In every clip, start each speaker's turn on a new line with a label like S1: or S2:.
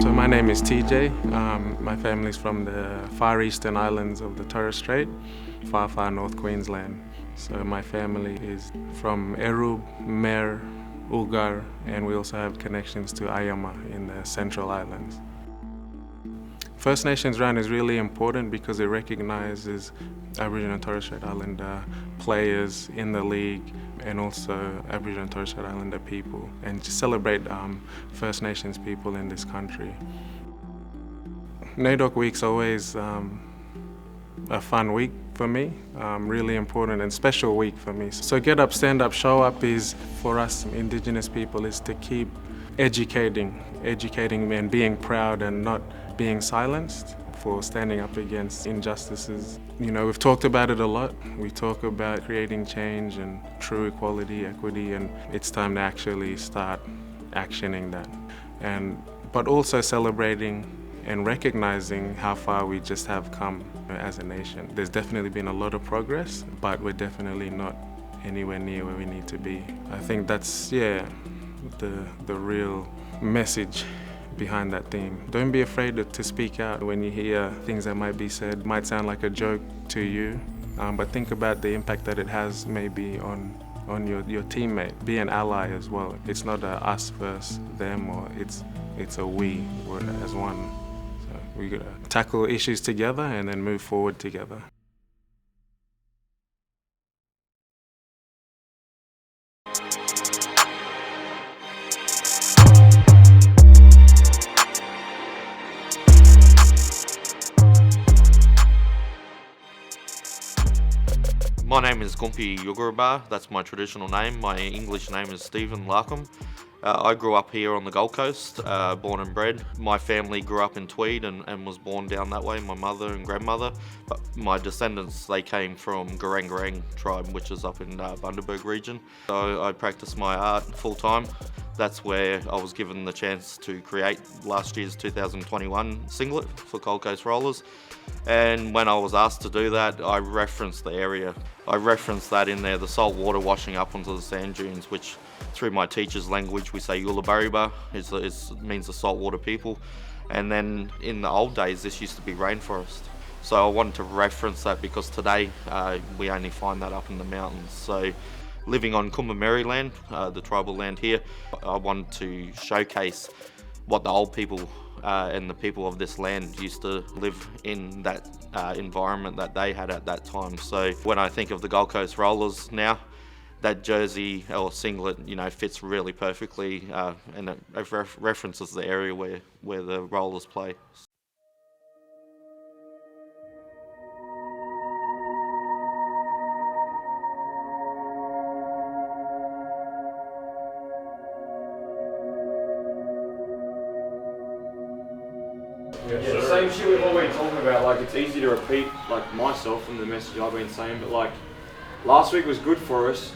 S1: So my name is TJ. My family's from the far eastern islands of the Torres Strait, far north Queensland. So my family is from Erub, Mer, Ugar, and we also have connections to Ayama in the Central Islands. First Nations round is really important because it recognizes Aboriginal and Torres Strait Islander players in the league and also Aboriginal and Torres Strait Islander people, and to celebrate First Nations people in this country. NAIDOC Week's always a fun week for me, really important and special week for me. So Get Up, Stand Up, Show Up is, for us Indigenous people, is to keep educating and being proud and not being silenced for standing up against injustices. You know, we've talked about it a lot. We talk about creating change and true equality, equity, and it's time to actually start actioning that. But also celebrating and recognizing how far we just have come as a nation. There's definitely been a lot of progress, but we're definitely not anywhere near where we need to be. I think that's, the real message behind that theme. Don't be afraid to speak out when you hear things that might be said. Might sound like a joke to you, but think about the impact that it has maybe on your teammate. Be an ally as well. It's not a us versus them, or it's a we, we're as one. So we gotta tackle issues together and then move forward together.
S2: My name is Gumpi Yuguraba, that's my traditional name. My English name is Stephen Larkham. I grew up here on the Gold Coast, born and bred. My family grew up in Tweed and was born down that way, my mother and grandmother. But my descendants, they came from Garang tribe, which is up in Bundaberg region. So I practiced my art full time. That's where I was given the chance to create last year's 2021 singlet for Gold Coast Rollers. And when I was asked to do that, I referenced the area. I referenced that in there, the salt water washing up onto the sand dunes, which through my teacher's language we say Yulabariba, means the saltwater people. And then in the old days this used to be rainforest. So I wanted to reference that because today we only find that up in the mountains. So living on Kumbameri land, the tribal land here, I wanted to showcase what the old people and the people of this land used to live in, that environment that they had at that time. So when I think of the Gold Coast Rollers now, that jersey or singlet, fits really perfectly, and it references the area where the Rollers play.
S3: Yeah, the same shit we've all been talking about. Like, it's easy to repeat, like, myself and the message I've been saying, but like, last week was good for us.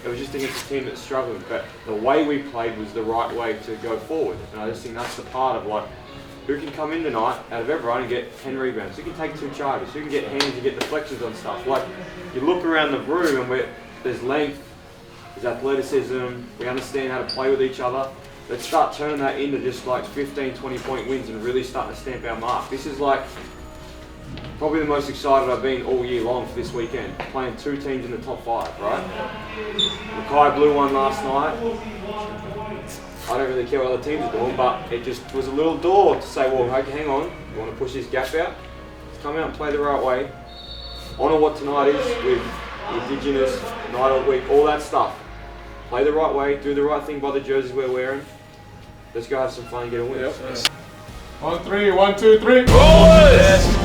S3: It was just against a team that's struggling, but the way we played was the right way to go forward. And I just think that's the part of, like, who can come in tonight out of everyone and get 10 rebounds, who can take 2 charges, who can get hands and get deflections on stuff. Like, you look around the room and there's length, there's athleticism, we understand how to play with each other. Let's start turning that into just like 15, 20 point wins and really starting to stamp our mark. This is like probably the most excited I've been all year long for this weekend. Playing 2 teams in the top 5, right? Mackay blew one last night. I don't really care what other teams are doing, but it just was a little door to say, well, okay, hang on, you want to push this gap out? Let's come out and play the right way. Honour what tonight is with Indigenous, NAIDOC Week, all that stuff. Play the right way, do the right thing by the jerseys we're wearing. Let's go have some fun and get a win.
S4: Yep. 1, 3, 1, 2, 3.
S3: Boys!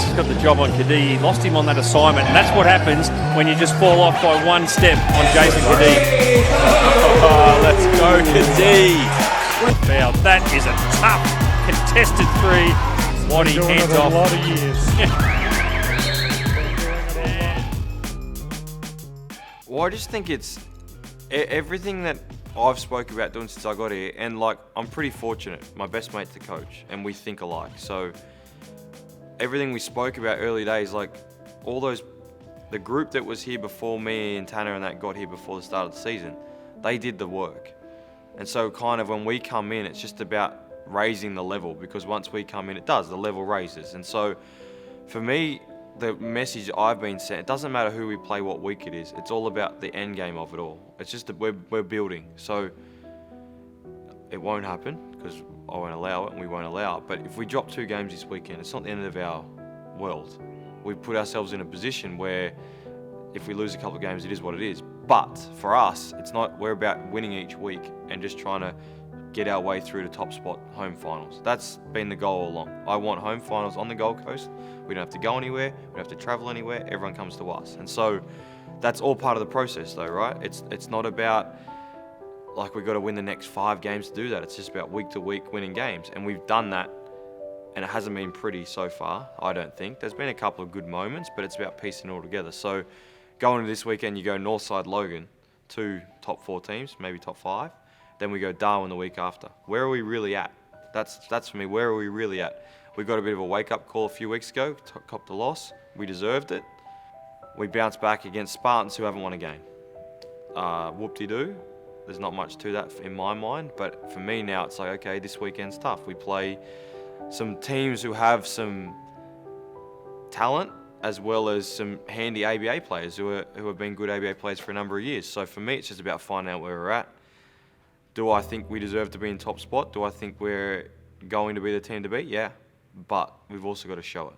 S5: He's got the job on Kadee. He lost him on that assignment, and that's what happens when you just fall off by one step on Jason Kadee. Oh, let's go, Kadee. Foul. That is a tough, contested three. Waddy hands off.
S6: A lot of years.
S3: Well, I just think it's everything that I've spoke about doing since I got here, and like I'm pretty fortunate. My best mate's the coach, and we think alike. So everything we spoke about early days, like all those, the group that was here before me and Tanner and that got here before the start of the season, they did the work. And so kind of when we come in, it's just about raising the level, because once we come in, the level raises. And so for me, the message I've been sent, it doesn't matter who we play, what week it is. It's all about the end game of it all. It's just that we're building. So it won't happen because I won't allow it and we won't allow it. But if we drop 2 games this weekend, it's not the end of our world. We've put ourselves in a position where if we lose a couple of games, it is what it is. But for us, it's not. We're about winning each week and just trying to get our way through to top spot home finals. That's been the goal all along. I want home finals on the Gold Coast. We don't have to go anywhere. We don't have to travel anywhere. Everyone comes to us. And so that's all part of the process though, right? It's not about like we've got to win the next 5 games to do that. It's just about week to week winning games. And we've done that, and it hasn't been pretty so far, I don't think. There's been a couple of good moments, but it's about piecing it all together. So going into this weekend, you go Northside Logan, 2 top 4 teams, maybe top 5. Then we go Darwin the week after. Where are we really at? That's for me, where are we really at? We got a bit of a wake-up call a few weeks ago, copped a loss. We deserved it. We bounced back against Spartans who haven't won a game. Whoop-de-doo. There's not much to that in my mind, but for me now it's like, okay, this weekend's tough. We play some teams who have some talent as well as some handy ABA players who have been good ABA players for a number of years. So for me, it's just about finding out where we're at. Do I think we deserve to be in top spot? Do I think we're going to be the team to beat? Yeah, but we've also got to show it.